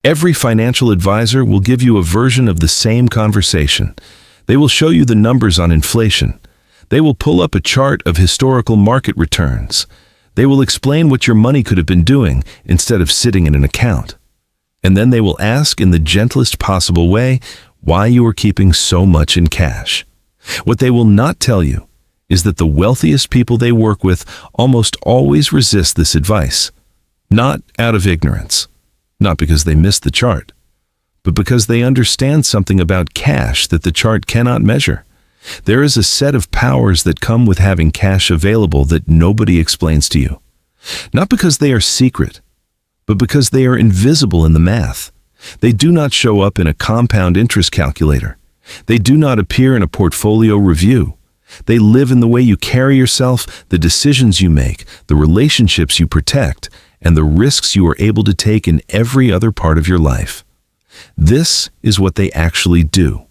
Every financial advisor will give you a version of the same conversation. They will show you the numbers on inflation. They will pull up a chart of historical market returns. They will explain what your money could have been doing instead of sitting in an account. And then they will ask in the gentlest possible way why you are keeping so much in cash. What they will not tell you is that the wealthiest people they work with almost always resist this advice. Not out of ignorance, not because they missed the chart, but because they understand something about cash that the chart cannot measure. There is a set of powers that come with having cash available that nobody explains to you. Not because they are secret, but because they are invisible in the math. They do not show up in a compound interest calculator. They do not appear in a portfolio review. They live in the way you carry yourself, the decisions you make, the relationships you protect, and the risks you are able to take in every other part of your life. This is what they actually do.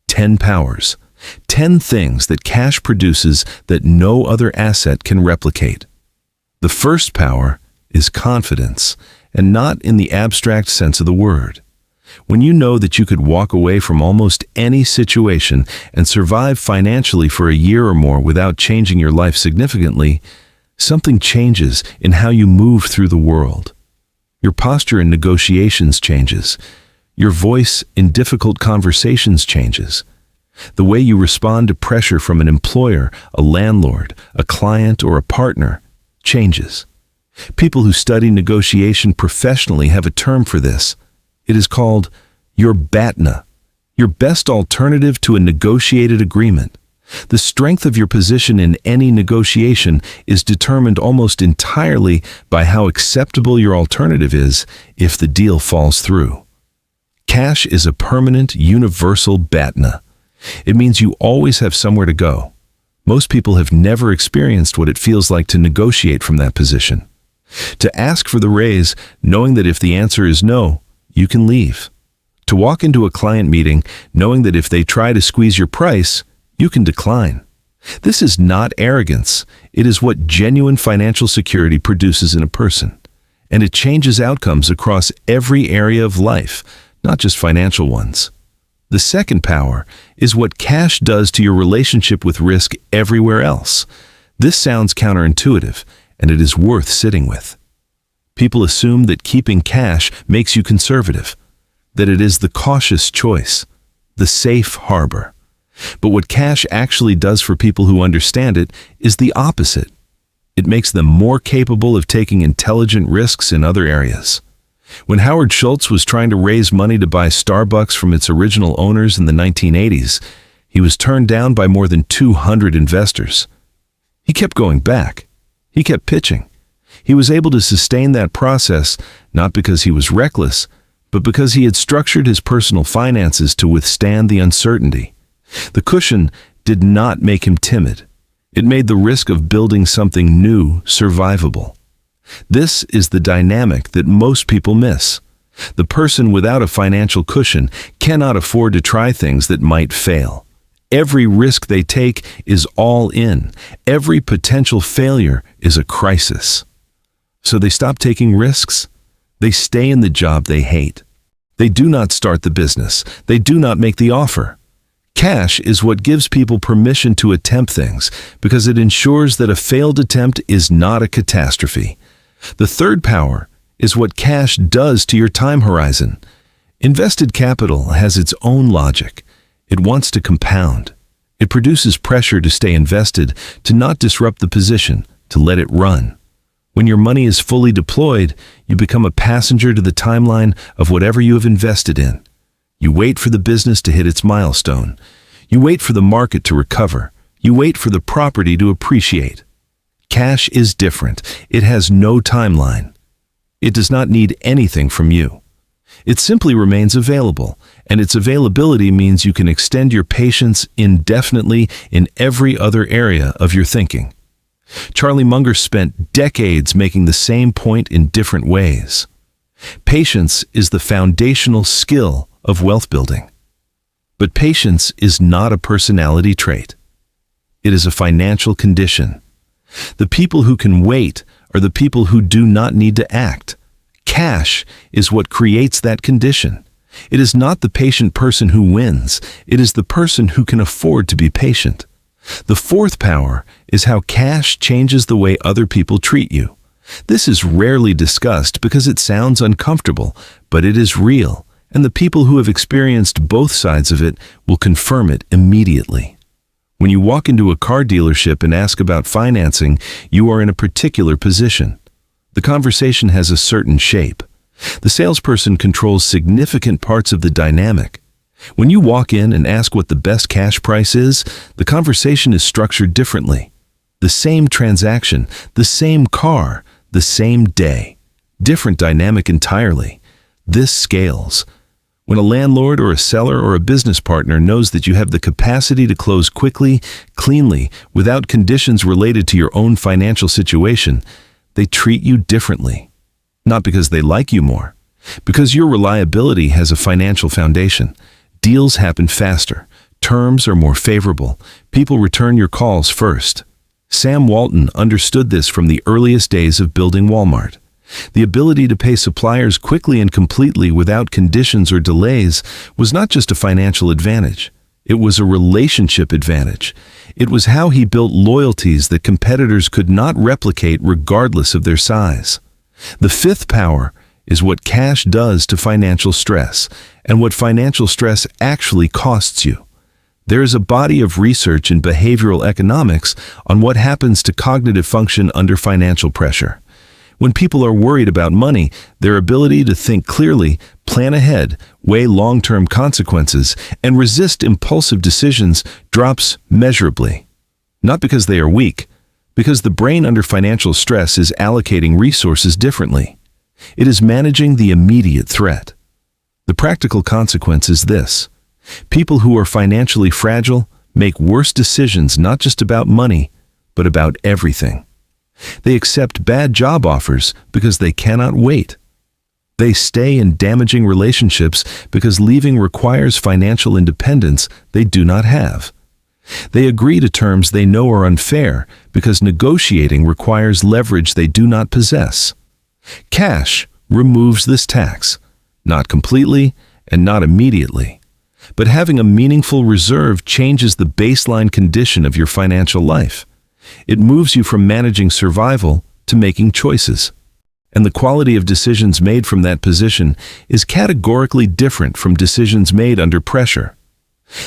10 powers. 10 things that cash produces that no other asset can replicate. The first power is confidence, and not in the abstract sense of the word. When you know that you could walk away from almost any situation and survive financially for a year or more without changing your life significantly, something changes in how you move through the world. Your posture in negotiations changes. Your voice in difficult conversations changes. The way you respond to pressure from an employer, a landlord, a client, or a partner changes. People who study negotiation professionally have a term for this. It is called your BATNA, your best alternative to a negotiated agreement. The strength of your position in any negotiation is determined almost entirely by how acceptable your alternative is if the deal falls through. Cash is a permanent, universal BATNA. It means you always have somewhere to go. Most people have never experienced what it feels like to negotiate from that position. To ask for the raise, knowing that if the answer is no, you can leave. To walk into a client meeting, knowing that if they try to squeeze your price, you can decline. This is not arrogance. It is what genuine financial security produces in a person. And it changes outcomes across every area of life, not just financial ones. The second power is what cash does to your relationship with risk everywhere else. This sounds counterintuitive, and it is worth sitting with. People assume that keeping cash makes you conservative, that it is the cautious choice, the safe harbor. But what cash actually does for people who understand it is the opposite. It makes them more capable of taking intelligent risks in other areas. When Howard Schultz was trying to raise money to buy Starbucks from its original owners in the 1980s, he was turned down by more than 200 investors. He kept going back. He kept pitching. He was able to sustain that process not because he was reckless, but because he had structured his personal finances to withstand the uncertainty. The cushion did not make him timid. It made the risk of building something new survivable. This is the dynamic that most people miss. The person without a financial cushion cannot afford to try things that might fail. Every risk they take is all in. Every potential failure is a crisis. So they stop taking risks. They stay in the job they hate. They do not start the business. They do not make the offer. Cash is what gives people permission to attempt things because it ensures that a failed attempt is not a catastrophe. The third power is what cash does to your time horizon. Invested capital has its own logic. It wants to compound. It produces pressure to stay invested, to not disrupt the position, to let it run. When your money is fully deployed, you become a passenger to the timeline of whatever you have invested in. You wait for the business to hit its milestone. You wait for the market to recover. You wait for the property to appreciate. Cash is different. It has no timeline. It does not need anything from you. It simply remains available, and its availability means you can extend your patience indefinitely in every other area of your thinking. Charlie Munger spent decades making the same point in different ways. Patience is the foundational skill of wealth building. But patience is not a personality trait. It is a financial condition. The people who can wait are the people who do not need to act. Cash is what creates that condition. It is not the patient person who wins. It is the person who can afford to be patient. The fourth power is how cash changes the way other people treat you. This is rarely discussed because it sounds uncomfortable, but it is real, and the people who have experienced both sides of it will confirm it immediately. When you walk into a car dealership and ask about financing, you are in a particular position. The conversation has a certain shape. The salesperson controls significant parts of the dynamic. When you walk in and ask what the best cash price is, the conversation is structured differently. The same transaction, the same car, the same day. Different dynamic entirely. This scales. When a landlord or a seller or a business partner knows that you have the capacity to close quickly, cleanly, without conditions related to your own financial situation, they treat you differently. Not because they like you more, because your reliability has a financial foundation. Deals happen faster. Terms are more favorable. People return your calls first. Sam Walton understood this from the earliest days of building Walmart. The ability to pay suppliers quickly and completely without conditions or delays was not just a financial advantage. It was a relationship advantage. It was how he built loyalties that competitors could not replicate regardless of their size. The fifth power is what cash does to financial stress, and what financial stress actually costs you. There is a body of research in behavioral economics on what happens to cognitive function under financial pressure. When people are worried about money, their ability to think clearly, plan ahead, weigh long-term consequences, and resist impulsive decisions drops measurably. Not because they are weak, because the brain under financial stress is allocating resources differently. It is managing the immediate threat. The practical consequence is this: people who are financially fragile make worse decisions not just about money, but about everything. They accept bad job offers because they cannot wait. They stay in damaging relationships because leaving requires financial independence they do not have. They agree to terms they know are unfair because negotiating requires leverage they do not possess. Cash removes this tax, not completely and not immediately. But having a meaningful reserve changes the baseline condition of your financial life. It moves you from managing survival to making choices. And the quality of decisions made from that position is categorically different from decisions made under pressure.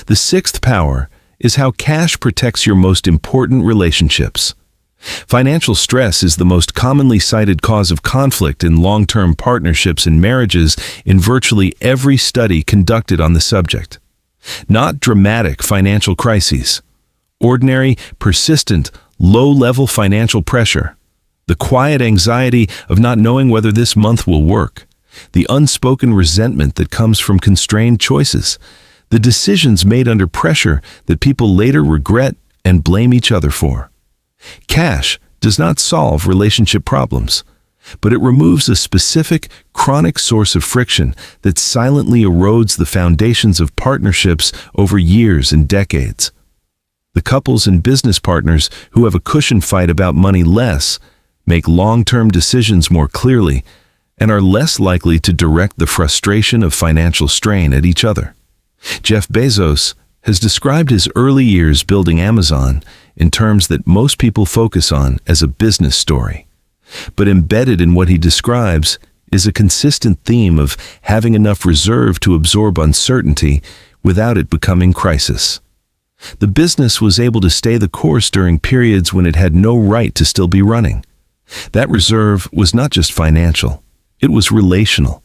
The sixth power is how cash protects your most important relationships. Financial stress is the most commonly cited cause of conflict in long-term partnerships and marriages in virtually every study conducted on the subject. Not dramatic financial crises. Ordinary, persistent, low-level financial pressure. The quiet anxiety of not knowing whether this month will work. The unspoken resentment that comes from constrained choices. The decisions made under pressure that people later regret and blame each other for. Cash does not solve relationship problems, but it removes a specific, chronic source of friction that silently erodes the foundations of partnerships over years and decades. The couples and business partners who have a cushion fight about money less make long-term decisions more clearly and are less likely to direct the frustration of financial strain at each other. Jeff Bezos has described his early years building Amazon in terms that most people focus on as a business story. But embedded in what he describes is a consistent theme of having enough reserve to absorb uncertainty without it becoming crisis. The business was able to stay the course during periods when it had no right to still be running. That reserve was not just financial, it was relational.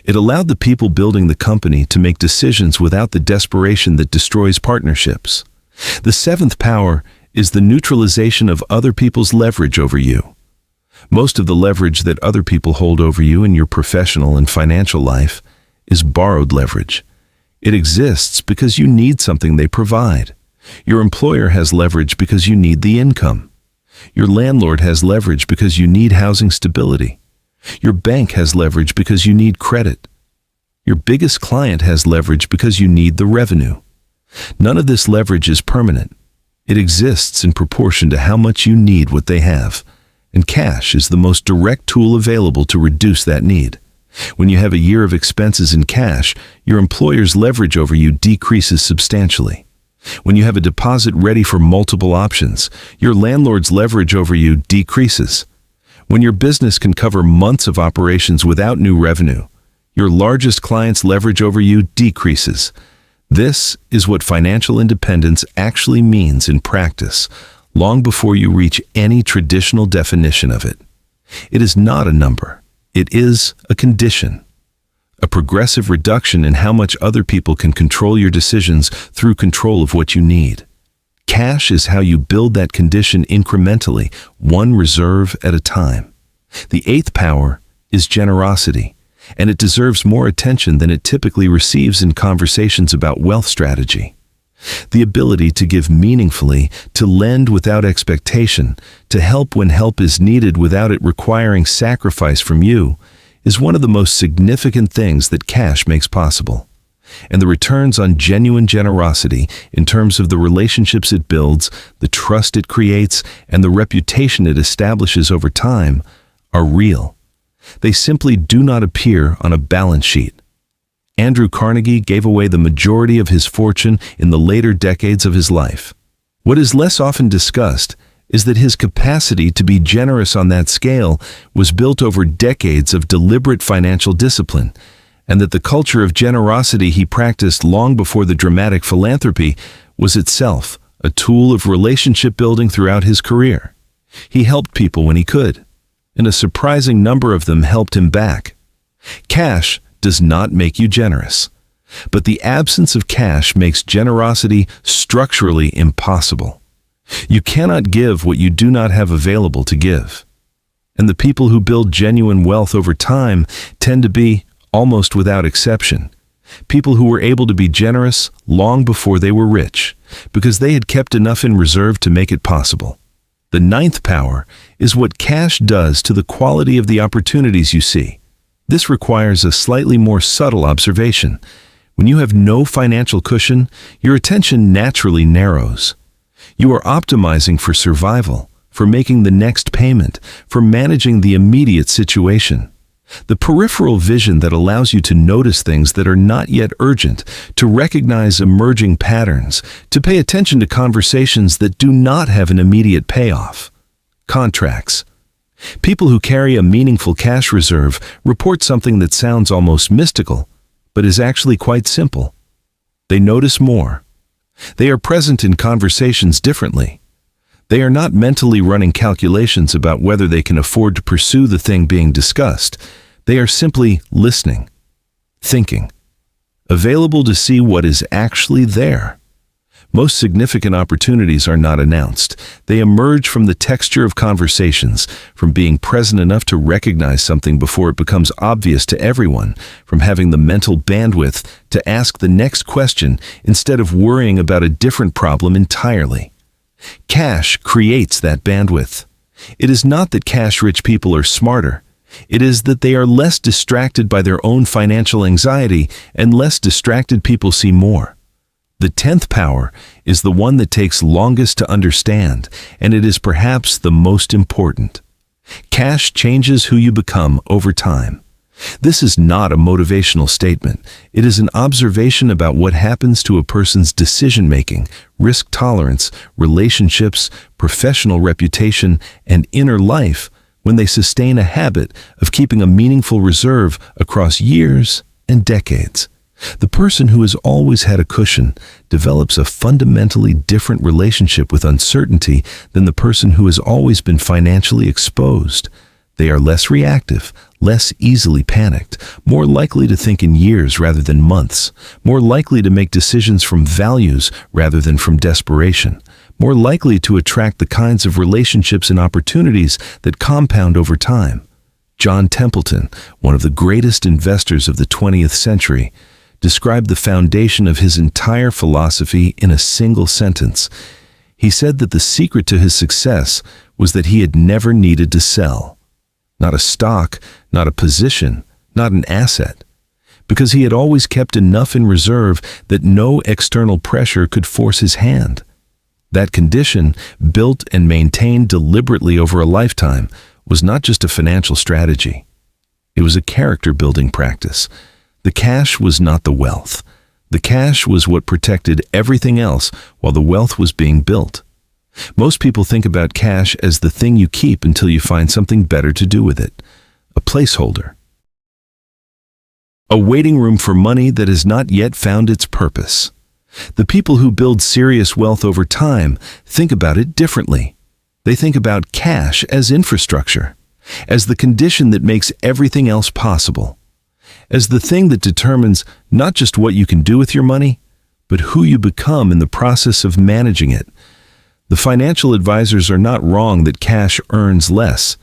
It allowed the people building the company to make decisions without the desperation that destroys partnerships. The seventh power is the neutralization of other people's leverage over you. Most of the leverage that other people hold over you in your professional and financial life is borrowed leverage. It exists because you need something they provide. Your employer has leverage because you need the income. Your landlord has leverage because you need housing stability. Your bank has leverage because you need credit. Your biggest client has leverage because you need the revenue. None of this leverage is permanent. It exists in proportion to how much you need what they have, and cash is the most direct tool available to reduce that need. When you have a year of expenses in cash, your employer's leverage over you decreases substantially. When you have a deposit ready for multiple options, your landlord's leverage over you decreases. When your business can cover months of operations without new revenue, your largest client's leverage over you decreases. This is what financial independence actually means in practice, long before you reach any traditional definition of it. It is not a number. It is a condition. A progressive reduction in how much other people can control your decisions through control of what you need. Cash is how you build that condition incrementally, one reserve at a time. The eighth power is generosity, and it deserves more attention than it typically receives in conversations about wealth strategy. The ability to give meaningfully, to lend without expectation, to help when help is needed without it requiring sacrifice from you, is one of the most significant things that cash makes possible. And the returns on genuine generosity, in terms of the relationships it builds, the trust it creates, and the reputation it establishes over time, are real. They simply do not appear on a balance sheet. Andrew Carnegie gave away the majority of his fortune in the later decades of his life. What is less often discussed is that his capacity to be generous on that scale was built over decades of deliberate financial discipline, and that the culture of generosity he practiced long before the dramatic philanthropy was itself a tool of relationship building throughout his career. He helped people when he could, and a surprising number of them helped him back. Cash does not make you generous, but the absence of cash makes generosity structurally impossible. You cannot give what you do not have available to give. And the people who build genuine wealth over time tend to be, almost without exception, people who were able to be generous long before they were rich, because they had kept enough in reserve to make it possible. The ninth power is what cash does to the quality of the opportunities you see. This requires a slightly more subtle observation. When you have no financial cushion, your attention naturally narrows. You are optimizing for survival, for making the next payment, for managing the immediate situation. The peripheral vision that allows you to notice things that are not yet urgent, to recognize emerging patterns, to pay attention to conversations that do not have an immediate payoff. Contracts. People who carry a meaningful cash reserve report something that sounds almost mystical, but is actually quite simple. They notice more. They are present in conversations differently. They are not mentally running calculations about whether they can afford to pursue the thing being discussed. They are simply listening, thinking, available to see what is actually there. Most significant opportunities are not announced. They emerge from the texture of conversations, from being present enough to recognize something before it becomes obvious to everyone, from having the mental bandwidth to ask the next question instead of worrying about a different problem entirely. Cash creates that bandwidth. It is not that cash-rich people are smarter. It is that they are less distracted by their own financial anxiety, and less distracted people see more. The 10th power is the one that takes longest to understand, and it is perhaps the most important. Cash changes who you become over time. This is not a motivational statement. It is an observation about what happens to a person's decision-making, risk tolerance, relationships, professional reputation, and inner life when they sustain a habit of keeping a meaningful reserve across years and decades. The person who has always had a cushion develops a fundamentally different relationship with uncertainty than the person who has always been financially exposed. They are less reactive, less easily panicked, more likely to think in years rather than months, more likely to make decisions from values rather than from desperation, more likely to attract the kinds of relationships and opportunities that compound over time. John Templeton, one of the greatest investors of the 20th century, described the foundation of his entire philosophy in a single sentence. He said that the secret to his success was that he had never needed to sell. Not a stock, not a position, not an asset, because he had always kept enough in reserve that no external pressure could force his hand. That condition, built and maintained deliberately over a lifetime, was not just a financial strategy. It was a character-building practice. The cash was not the wealth. The cash was what protected everything else while the wealth was being built. Most people think about cash as the thing you keep until you find something better to do with it, a placeholder. A waiting room for money that has not yet found its purpose. The people who build serious wealth over time think about it differently. They think about cash as infrastructure, as the condition that makes everything else possible, as the thing that determines not just what you can do with your money, but who you become in the process of managing it. The financial advisors are not wrong that cash earns less.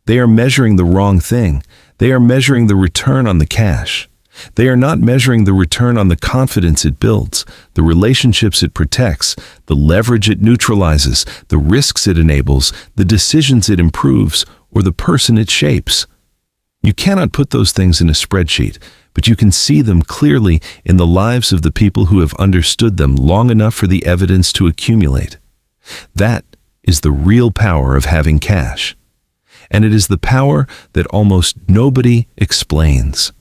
They are measuring the wrong thing. They are measuring the return on the cash. They are not measuring the return on the confidence it builds, the relationships it protects, the leverage it neutralizes, the risks it enables, the decisions it improves, or the person it shapes. You cannot put those things in a spreadsheet, but you can see them clearly in the lives of the people who have understood them long enough for the evidence to accumulate. That is the real power of having cash. And it is the power that almost nobody explains.